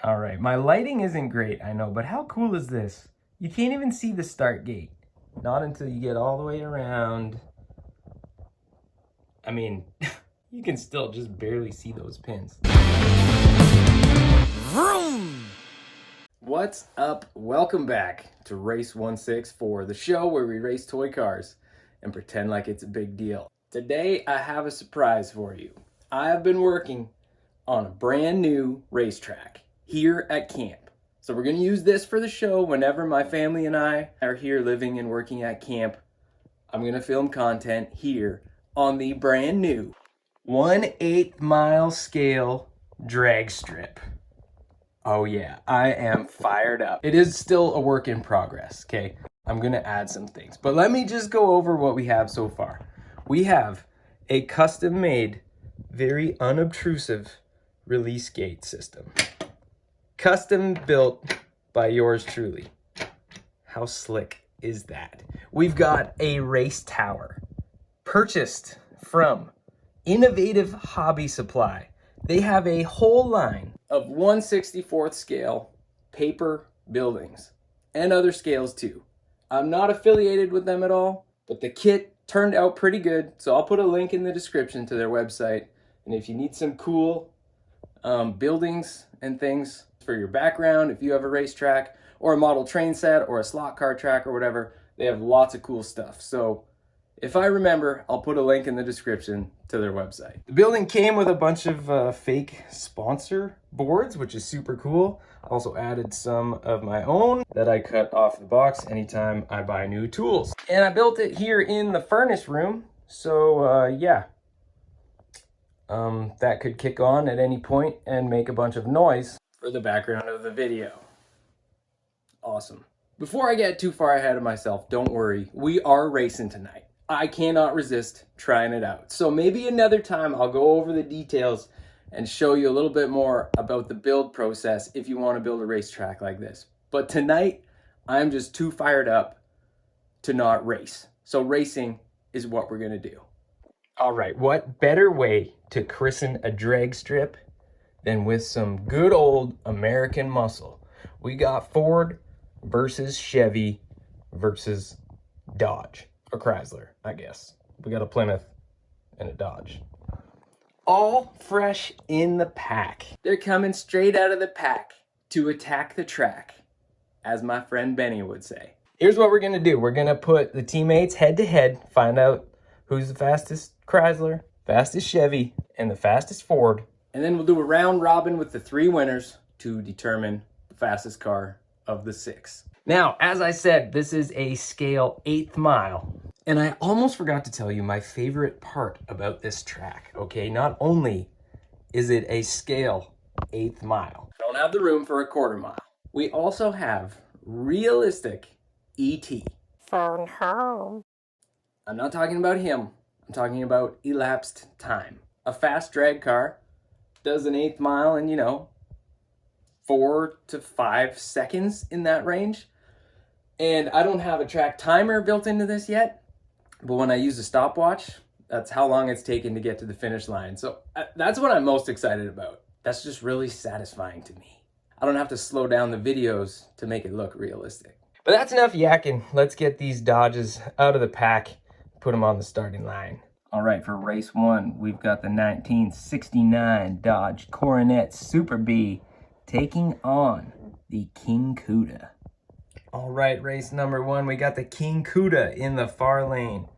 All right, my lighting isn't great, I know, but how cool is this? You can't even see the start gate. Not until you get all the way around. I mean, you can still just barely see those pins. Vroom! What's up? Welcome back to Race 164, the show where we race toy cars and pretend like it's a big deal. Today, I have a surprise for you. I have been working on a brand new racetrack here at camp. So we're gonna use this for the show whenever my family and I are here living and working at camp. I'm gonna film content here on the brand new 1/8 mile scale drag strip. Oh yeah, I am fired up. It is still a work in progress, okay? I'm gonna add some things, but let me just go over what we have so far. We have a custom made, very unobtrusive release gate system. Custom built by yours truly. How slick is that? We've got a race tower purchased from Innovative Hobby Supply. They have a whole line of 1/64th scale paper buildings and other scales too. I'm not affiliated with them at all, but the kit turned out pretty good. So I'll put a link in the description to their website. And if you need some cool buildings and things for your background, if you have a racetrack or a model train set or a slot car track or whatever, they have lots of cool stuff. So if I remember, I'll put a link in the description to their website. The building came with a bunch of fake sponsor boards, which is super cool. I also added some of my own that I cut off the box anytime I buy new tools. And I built it here in the furnace room. So yeah, that could kick on at any point and make a bunch of noise for the background of the video. Awesome. Before I get too far ahead of myself, don't worry, we are racing tonight. I cannot resist trying it out. So maybe another time I'll go over the details and show you a little bit more about the build process if you want to build a racetrack like this. But tonight, I'm just too fired up to not race. So racing is what we're gonna do. All right, what better way to christen a drag strip than with some good old American muscle? We got Ford versus Chevy versus Dodge. Or Chrysler, I guess. We got a Plymouth and a Dodge. All fresh in the pack. They're coming straight out of the pack to attack the track, as my friend Benny would say. Here's what we're gonna do. We're gonna put the teammates head to head, find out who's the fastest Chrysler, fastest Chevy, and the fastest Ford. And then we'll do a round robin with the 3 winners to determine the fastest car of the 6. Now, as I said, this is a scale 1/8 mile. And I almost forgot to tell you my favorite part about this track, okay? Not only is it a scale 1/8 mile, I don't have the room for a 1/4 mile. We also have realistic ET. Phone home. I'm not talking about him. I'm talking about elapsed time. A fast drag car does an 1/8 mile in, 4 to 5 seconds in that range. And I don't have a track timer built into this yet, but when I use a stopwatch, that's how long it's taken to get to the finish line. So that's what I'm most excited about. That's just really satisfying to me. I don't have to slow down the videos to make it look realistic. But that's enough yakking. Let's get these Dodges out of the pack, put them on the starting line. All right, for race 1, we've got the 1969 Dodge Coronet Super B taking on the King Cuda. All right, race number 1, we got the King Cuda in the far lane.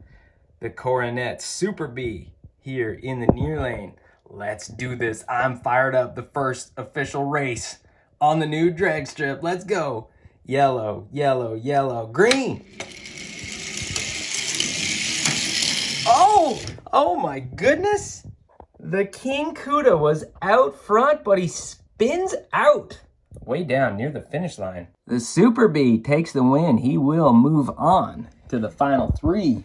The Coronet Super B here in the near lane. Let's do this. I'm fired up. The first official race on the new drag strip. Let's go. Yellow, yellow, yellow, green. Oh my goodness. The King Cuda was out front, but he spins out way down near the finish line. The Super B takes the win. He will move on to the final 3.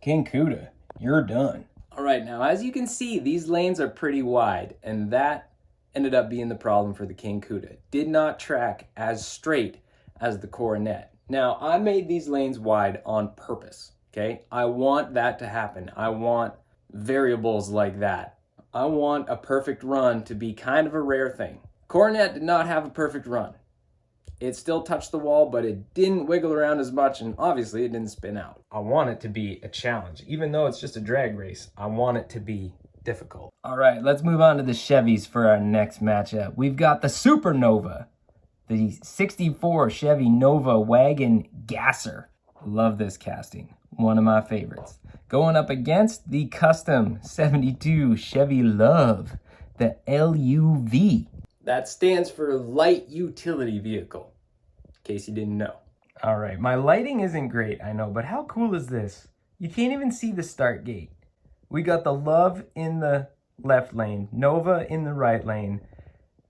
King Cuda, you're done. All right, now as you can see, these lanes are pretty wide, and that ended up being the problem for the King Cuda. Did not track as straight as the Coronet. Now, I made these lanes wide on purpose, okay? I want that to happen. I want variables like that. I want a perfect run to be kind of a rare thing. Coronet did not have a perfect run. It still touched the wall, but it didn't wiggle around as much, and obviously it didn't spin out. I want it to be a challenge. Even though it's just a drag race, I want it to be difficult. All right, let's move on to the Chevys for our next matchup. We've got the Supernova, the 64 Chevy Nova Wagon Gasser. Love this casting, one of my favorites. Going up against the custom 72 Chevy Love, the LUV. That stands for Light Utility Vehicle, in case you didn't know. All right, my lighting isn't great, I know, but how cool is this? You can't even see the start gate. We got the Love in the left lane, Nova in the right lane,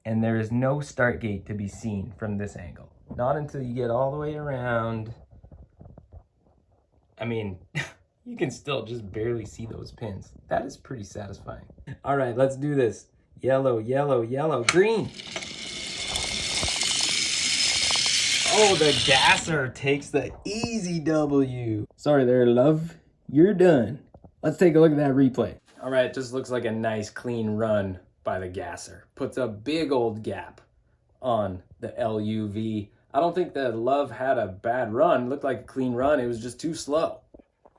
and there is no start gate to be seen from this angle. Not until you get all the way around. I mean, you can still just barely see those pins. That is pretty satisfying. All right, let's do this. Yellow, yellow, yellow, green. Oh, the Gasser takes the easy W. Sorry there, Love. You're done. Let's take a look at that replay. All right, it just looks like a nice clean run by the Gasser. Puts a big old gap on the LUV. I don't think the Love had a bad run. It looked like a clean run. It was just too slow.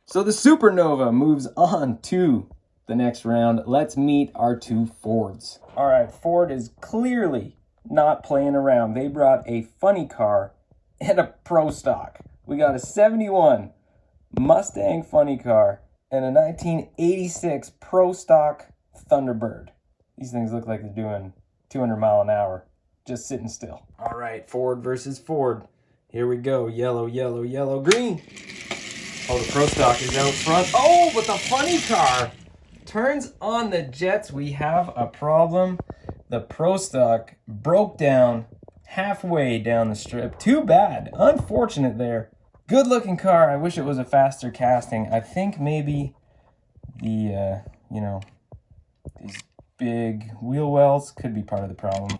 So the Supernova moves on to the next round. Let's meet our two Fords. All right, Ford is clearly not playing around. They brought a funny car and a pro stock. We got a 71 Mustang funny car and a 1986 pro stock Thunderbird. These things look like they're doing 200 mile an hour, just sitting still. All right, Ford versus Ford. Here we go. Yellow, yellow, yellow, green. Oh, the pro stock is out front. Oh, but the funny car turns on the jets. We have a problem. The pro stock broke down halfway down the strip. Too bad. Unfortunate there. Good looking car. I wish it was a faster casting. I think maybe the, these big wheel wells could be part of the problem.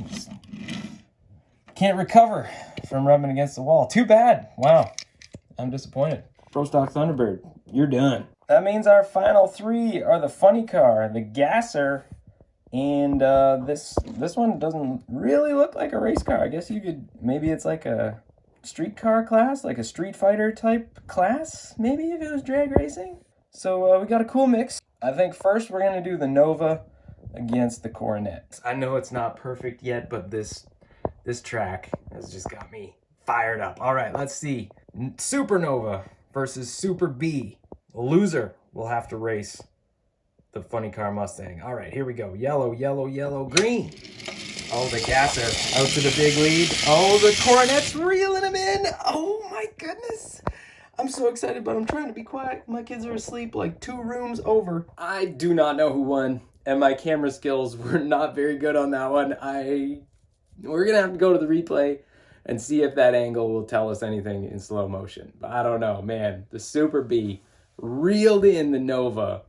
Can't recover from rubbing against the wall. Too bad. Wow. I'm disappointed. Pro stock Thunderbird, you're done. That means our final three are the funny car, the Gasser, and this one doesn't really look like a race car. I guess you could, maybe it's like a street car class, like a Street Fighter type class, maybe if it was drag racing. So we got a cool mix. I think first we're gonna do the Nova against the Coronet. I know it's not perfect yet, but this track has just got me fired up. All right, let's see. Supernova versus Super B. Loser will have to race the funny car Mustang. All right, here we go. Yellow, yellow, yellow, green. Oh, the Gasser out to the big lead. Oh, the Coronet's reeling him in. Oh my goodness. I'm so excited, but I'm trying to be quiet. My kids are asleep like 2 rooms over. I do not know who won, and my camera skills were not very good on that one. We're gonna have to go to the replay and see if that angle will tell us anything in slow motion. But I don't know, man. The Super B reeled in the Nova,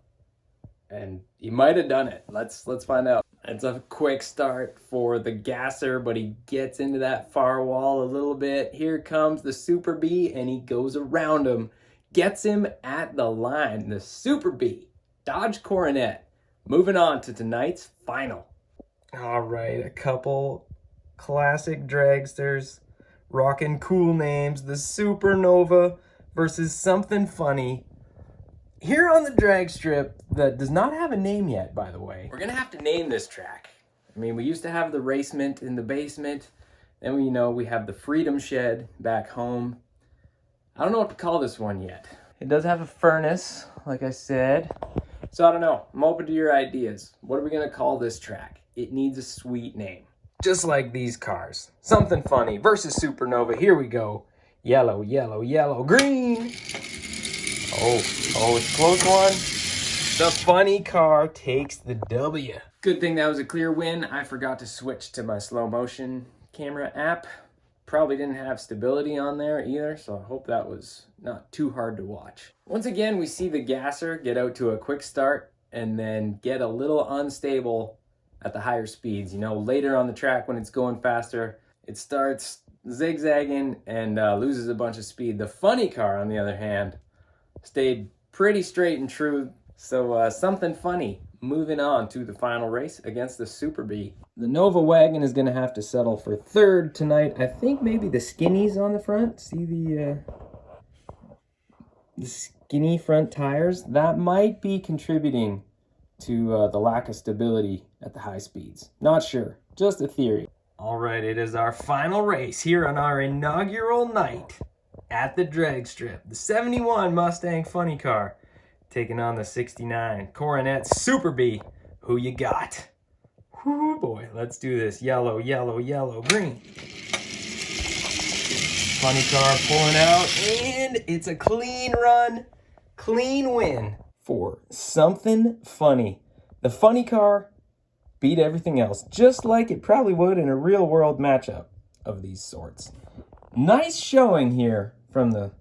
and he might have done it. Let's find out. It's a quick start for the Gasser, but he gets into that far wall a little bit. Here comes the Super B, and he goes around him, gets him at the line. The Super B, Dodge Coronet, moving on to tonight's final. All right, a couple classic dragsters rocking cool names. The Supernova versus something funny here on the drag strip that does not have a name yet, by the way. We're gonna have to name this track. I mean, we used to have the Racement in the basement, then we have the Freedom Shed back home. I don't know what to call this one yet. It does have a furnace, like I said. So I don't know, I'm open to your ideas. What are we gonna call this track? It needs a sweet name. Just like these cars. Something funny versus Supernova. Here we go. Yellow, yellow, yellow, green. Oh, it's a close one. The funny car takes the W. Good thing that was a clear win. I forgot to switch to my slow motion camera app. Probably didn't have stability on there either, so I hope that was not too hard to watch. Once again, we see the Gasser get out to a quick start and then get a little unstable at the higher speeds. Later on the track when it's going faster, it starts zigzagging and loses a bunch of speed. The funny car, on the other hand, stayed pretty straight and true. So something funny moving on to the final race against the Super B. The Nova wagon is going to have to settle for third tonight. I think maybe the skinnies on the front. See the skinny front tires? That might be contributing to the lack of stability at the high speeds. Not sure. Just a theory. All right, it is our final race here on our inaugural night at the drag strip. The 71 Mustang Funny Car taking on the 69 Coronet Super B. Who you got? Whoo boy, let's do this. Yellow, yellow, yellow, green. Funny car pulling out, and it's a clean run, clean win for Something Funny. The funny car beat everything else, just like it probably would in a real world matchup of these sorts. Nice showing here from the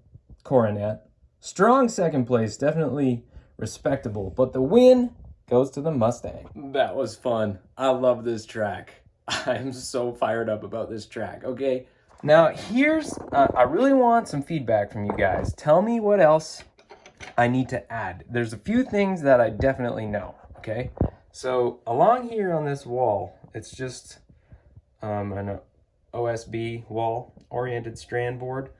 Coronet. Strong second place, definitely respectable, but the win goes to the Mustang. That was fun. I love this track. I'm so fired up about this track, okay? Now here's, I really want some feedback from you guys. Tell me what else I need to add. There's a few things that I definitely know, okay? So along here on this wall, it's just an OSB wall, oriented strand board.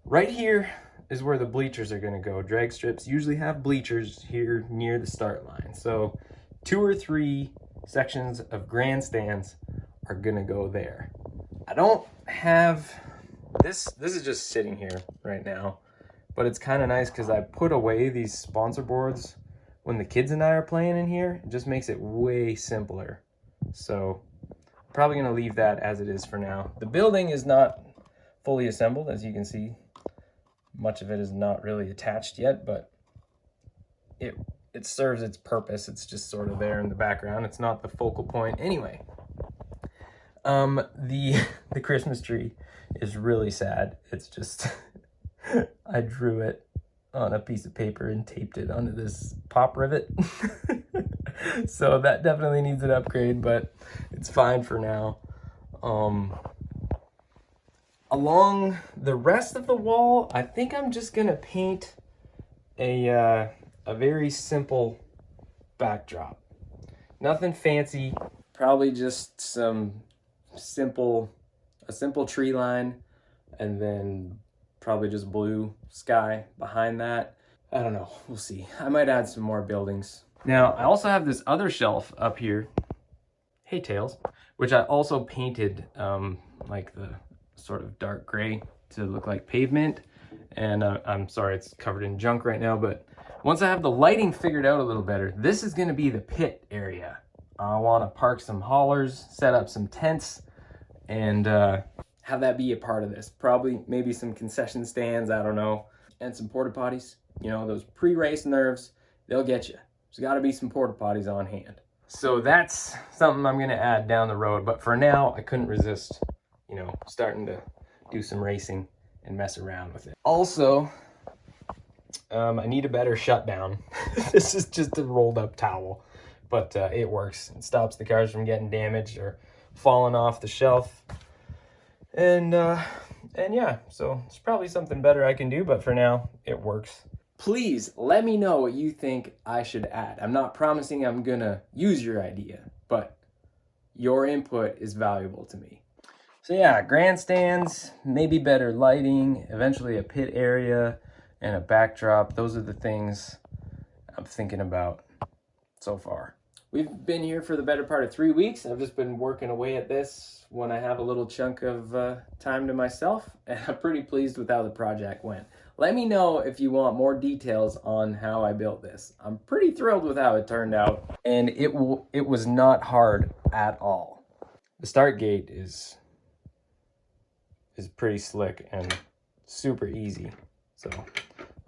Right here is where the bleachers are gonna go. Drag strips usually have bleachers here near the start line. So 2 or 3 sections of grandstands are gonna go there. I don't have, this is just sitting here right now, but it's kind of nice because I put away these sponsor boards when the kids and I are playing in here. It just makes it way simpler. So probably gonna leave that as it is for now. The building is not fully assembled, as you can see. Much of it is not really attached yet, but it serves its purpose. It's just sort of there in the background. It's not the focal point. Anyway, the Christmas tree is really sad. It's just, I drew it on a piece of paper and taped it onto this pop rivet. So that definitely needs an upgrade, but it's fine for now. Along the rest of the wall, I think I'm just gonna paint a very simple backdrop. Nothing fancy, probably just a simple tree line, and then probably just blue sky behind that. I don't know, we'll see. I might add some more buildings. Now, I also have this other shelf up here, hey Tails, which I also painted like the sort of dark gray to look like pavement. And I'm sorry it's covered in junk right now, but once I have the lighting figured out a little better, this is gonna be the pit area. I wanna park some haulers, set up some tents, and have that be a part of this. Probably maybe some concession stands, I don't know, and some porta potties. You know, those pre-race nerves, they'll get you. There's gotta be some porta potties on hand. So that's something I'm gonna add down the road, but for now, I couldn't resist, you know, starting to do some racing and mess around with it. Also, I need a better shutdown. This is just a rolled up towel, but it works. It stops the cars from getting damaged or falling off the shelf. And yeah, so it's probably something better I can do, but for now, it works. Please let me know what you think I should add. I'm not promising I'm gonna use your idea, but your input is valuable to me. So yeah, grandstands, maybe better lighting, eventually a pit area and a backdrop. Those are the things I'm thinking about so far. We've been here for the better part of 3 weeks. I've just been working away at this when I have a little chunk of time to myself, and I'm pretty pleased with how the project went. Let me know if you want more details on how I built this. I'm pretty thrilled with how it turned out, and it was not hard at all. The start gate is pretty slick and super easy. So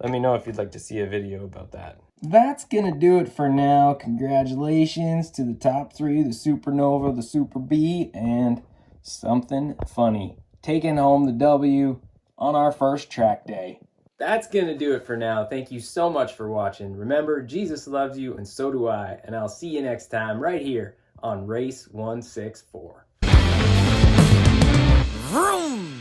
let me know if you'd like to see a video about that. That's gonna do it for now. Congratulations to the top 3, the Supernova, the Super B, and Something Funny, taking home the W on our first track day. That's gonna do it for now. Thank you so much for watching. Remember, Jesus loves you and so do I, and I'll see you next time right here on Race 164. Vroom!